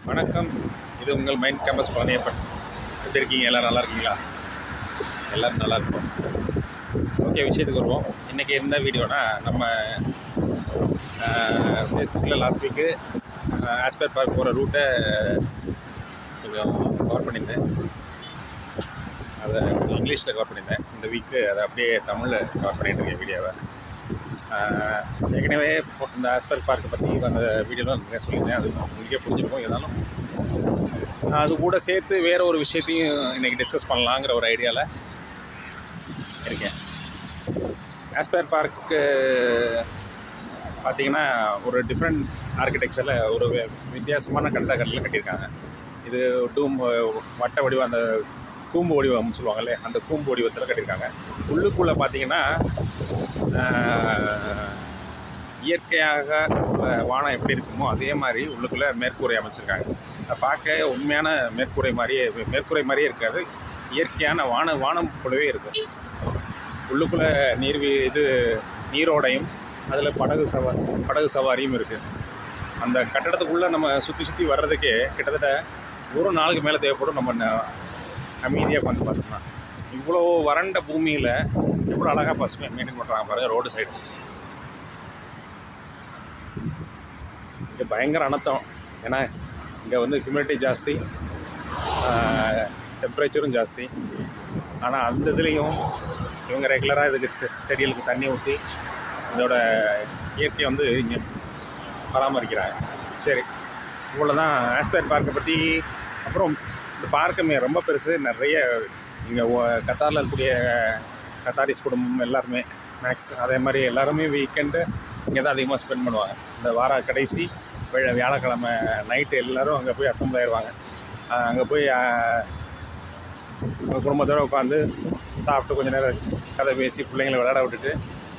வணக்கம். இது உங்கள் மைண்ட் கேம்பஸ் பழனியப்பன். எப்படி இருக்கீங்க? எல்லோரும் நல்லா இருக்கீங்களா? எல்லோரும் நல்லா இருக்கும். ஓகே, விஷயத்துக்கு வருவோம். இன்றைக்கி என்ன வீடியோனா, நம்ம ஃபேஸ்புக்கில் லாஸ்ட் வீக்கு ஆஸ்பர் பார்க் போகிற ரூட்டை கொஞ்சம் கவர் பண்ணியிருந்தேன். அதை இங்கிலீஷில் கவர் பண்ணியிருந்தேன். இந்த வீக்கு அதை அப்படியே தமிழில் கவர் பண்ணிட்டுருக்கேன் வீடியோவை. ஏற்கனவே இந்த ஆஸ்பர் பார்க்கை பற்றி அந்த வீடியோலாம் நிறைய சொல்லியிருந்தேன். அது உங்களுக்கே புரிஞ்சுருக்கும். இருந்தாலும் அது கூட சேர்த்து வேறு ஒரு விஷயத்தையும் இன்றைக்கி டிஸ்கஸ் பண்ணலாங்கிற ஒரு ஐடியாவில் இருக்கேன். ஆஸ்பர் பார்க்கு பார்த்திங்கன்னா ஒரு டிஃப்ரெண்ட் ஆர்கிடெக்சரில் ஒரு வித்தியாசமான கட்டிடக்கட்டில் கட்டியிருக்காங்க. இது டூம் வட்ட வடிவம், அந்த கூம்பு வடிவம்னு சொல்லுவாங்கல்ல, அந்த கூம்பு வடிவத்தில் கட்டியிருக்காங்க. உள்ளுக்குள்ளே பார்த்திங்கன்னா இயற்கையாக வானம் எப்படி இருக்குமோ அதே மாதிரி உள்ளுக்குள்ளே மேற்கூரை அமைச்சிருக்காங்க. அதை பார்க்க உண்மையான மேற்கூரை மாதிரியே இருக்காது. இயற்கையான வானம் போலவே இருக்கும். உள்ளுக்குள்ளே நீரோடையும் அதில் படகு சவாரியும் இருக்குது. அந்த கட்டடத்துக்குள்ளே நம்ம சுற்றி வர்றதுக்கே கிட்டத்தட்ட ஒரு நாளுக்கு மேலே தேவைப்படும். நம்ம அமைதியாக உட்காந்து பார்த்தோம்னா இவ்வளோ வறண்ட பூமியில் எவ்வளோ அழகாக பசுமை மெயின்டைன் பண்ணுறாங்க பாருங்கள். ரோடு சைடு இங்கே பயங்கர அனர்த்தம். ஏன்னா இங்கே வந்து ஹியூமிடிட்டி ஜாஸ்தி, டெம்பரேச்சரும் ஜாஸ்தி. ஆனால் அந்த இதுலேயும் இவங்க ரெகுலராக இதுக்கு செடிகளுக்கு தண்ணி ஊற்றி இதோட இயற்கையை வந்து இங்கே பராமரிக்கிறாங்க. சரி, இவ்வளோ தான் ஆஸ்பர் பார்க்கை பற்றி. அப்புறம் இந்த பார்க்குமே ரொம்ப பெருசு. நிறைய இங்கே கத்தாரில் இருக்கக்கூடிய கத்தாரிஸ் குடும்பம் எல்லாருமே அதே மாதிரி எல்லாருமே வீக்கெண்டு இங்கே தான் அதிகமாக ஸ்பெண்ட் பண்ணுவாங்க. இந்த வார கடைசி வியாழக்கிழமை நைட்டு எல்லோரும் அங்கே போய் அசம்பிள் ஆயிடுவாங்க. அங்கே போய் குடும்பத்தோடு உட்காந்து சாப்பிட்டு கொஞ்சம் நேரம் கதை பேசி பிள்ளைங்களை விளையாட விட்டுட்டு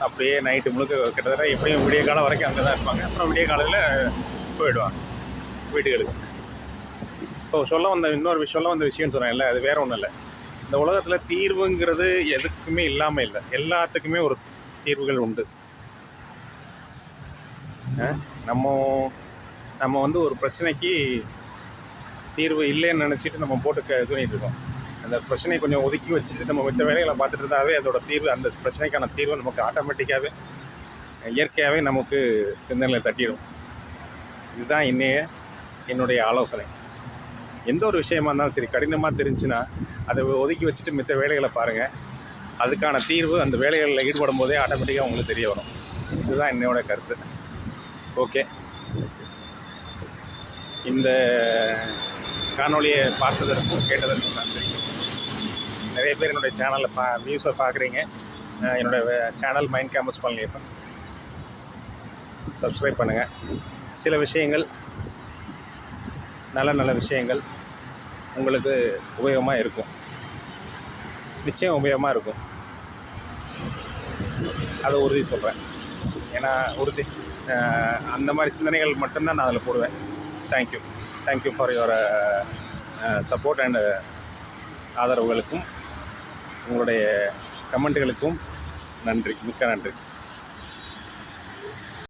அப்படியே நைட்டு முழுக்க கிட்டத்தட்ட எப்படியும் விடிய காலம் வரைக்கும் அங்கே தான் இருப்பாங்க. அப்புறம் விடிய காலையில் போயிடுவாங்க வீட்டுகளுக்கு. இப்போ சொல்ல வந்த விஷயம்னு சொன்னேன்ல, அது வேறு ஒன்றும் இல்லை. இந்த உலகத்தில் தீர்வுங்கிறது எதுக்குமே இல்லாமல் இல்லை. எல்லாத்துக்குமே ஒரு தீர்வுகள் உண்டு. நம்ம வந்து ஒரு பிரச்சனைக்கு தீர்வு இல்லைன்னு நினச்சிட்டு நம்ம போட்டு இது பண்ணிகிட்டு இருக்கோம். அந்த பிரச்சனையை கொஞ்சம் ஒதுக்கி வச்சுட்டு நம்ம மற்ற வேலைகளை பார்த்துட்டு இருந்தாவே அதோட தீர்வு, அந்த பிரச்சனைக்கான தீர்வு நமக்கு ஆட்டோமேட்டிக்காகவே இயற்கையாகவே நமக்கு சிந்தனையில் தட்டிடும். இதுதான் என்னுடைய ஆலோசனை. எந்த ஒரு விஷயமா இருந்தாலும் சரி, கடினமாக தெரிஞ்சுன்னா அதை ஒதுக்கி வச்சுட்டு மற்ற வேலைகளை பாருங்கள். அதுக்கான தீர்வு அந்த வேலைகளில் ஈடுபடும் போதே ஆட்டோமேட்டிக்காக உங்களுக்கு தெரிய வரும். இதுதான் என்னோட கருத்து. ஓகே, இந்த காணொலியை பார்த்ததற்கும் கேட்டதற்கும் நன்றி. நிறைய பேர் என்னுடைய சேனலில் வியூஸை பார்க்குறீங்க. என்னோடய channel mind campus Palaniappan. Subscribe பண்ணுங்கள். சில விஷயங்கள், நல்ல விஷயங்கள் உங்களுக்கு உபயோகமாக இருக்கும். நிச்சயம் உபயோகமாக இருக்கும். அதை உறுதி சொல்கிறேன். ஏன்னா அந்த மாதிரி சிந்தனைகள் மட்டும்தான் நான் அதில் போடுவேன். Thank you for your support and ஆதரவுகளுக்கும் உங்களுடைய கமெண்ட்டுகளுக்கும் நன்றி. மிக்க நன்றி.